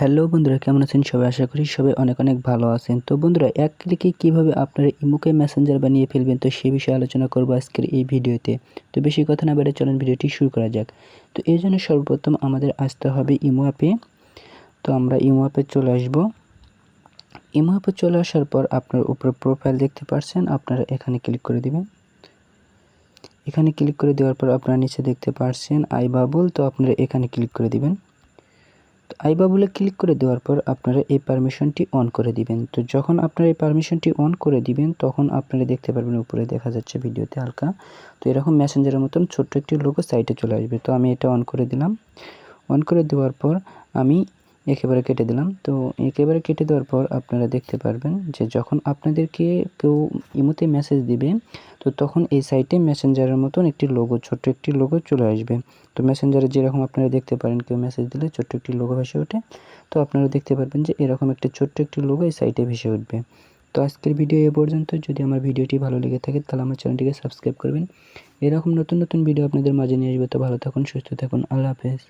Hello বন্ধুরা, কেমন আছেন সবাই? আশা করি সবাই অনেক অনেক ভালো আছেন। তো বন্ধুরা, এক ক্লিকে কিভাবে আপনারা ইমোকে মেসেঞ্জার বানিয়ে ফেলবেন, তো সে বিষয়ে আলোচনা করব আজকের এই ভিডিওতে। তো বেশি কথা না বাড়িয়ে চলুন ভিডিওটি শুরু করা যাক। তো এই জন্য সর্বপ্রথম আমাদের আসতে হবে ইমো অ্যাপে। তো আমরা ইমো অ্যাপে চলে আসব। ইমো অ্যাপে চলে আসার পর আপনার উপরে প্রোফাইল দেখতে পাচ্ছেন, আপনারা এখানে ক্লিক করে দিবেন। এখানে ক্লিক করে দেওয়ার পর আপনারা নিচে দেখতে পাচ্ছেন আই বাবল, তো আপনারা এখানে ক্লিক করে দিবেন। তো আই বাবলে ক্লিক করে দেওয়ার পর আপনারা এই পারমিশনটি অন করে দিবেন। তো যখন আপনারা এই পারমিশনটি অন করে দিবেন, তখন আপনারা দেখতে পারবেন উপরে দেখা যাচ্ছে ভিডিওতে হালকা, তো এরকম মেসেঞ্জারের মতন ছোট্ট একটি লোগো সাইটে চলে আসবে। তো আমি এটা অন করে দিলাম। অন করে দেওয়ার পর আমি একেবারে কেটে দিলাম। তো একেবারে কেটে দেওয়ার পর আপনারা দেখতে পারবেন যে যখন আপনাদেরকে কেউ ইমোতে মেসেজ দিবে, তো তখন এই সাইটে মেসেঞ্জারের মতন একটি লোগো, ছোট্ট একটি লোগো চলে আসবে। তো মেসেঞ্জারে যেরকম আপনারা দেখতে পারেন কেউ মেসেজ দিলে ছোট্ট একটি লোগো ভেসে ওঠে, তো আপনারা দেখতে পারবেন যে এরকম একটা ছোট্ট একটি লোগো এই সাইটে ভেসে উঠবে। তো আজকের ভিডিও এ পর্যন্ত। যদি আমার ভিডিওটি ভালো লেগে থাকে তাহলে আমার চ্যানেলটিকে সাবস্ক্রাইব করবেন। এরকম নতুন নতুন ভিডিও আপনাদের মাঝে নিয়ে আসবে। তো ভালো থাকুন, সুস্থ থাকুন, আল্লাহ হাফেজ।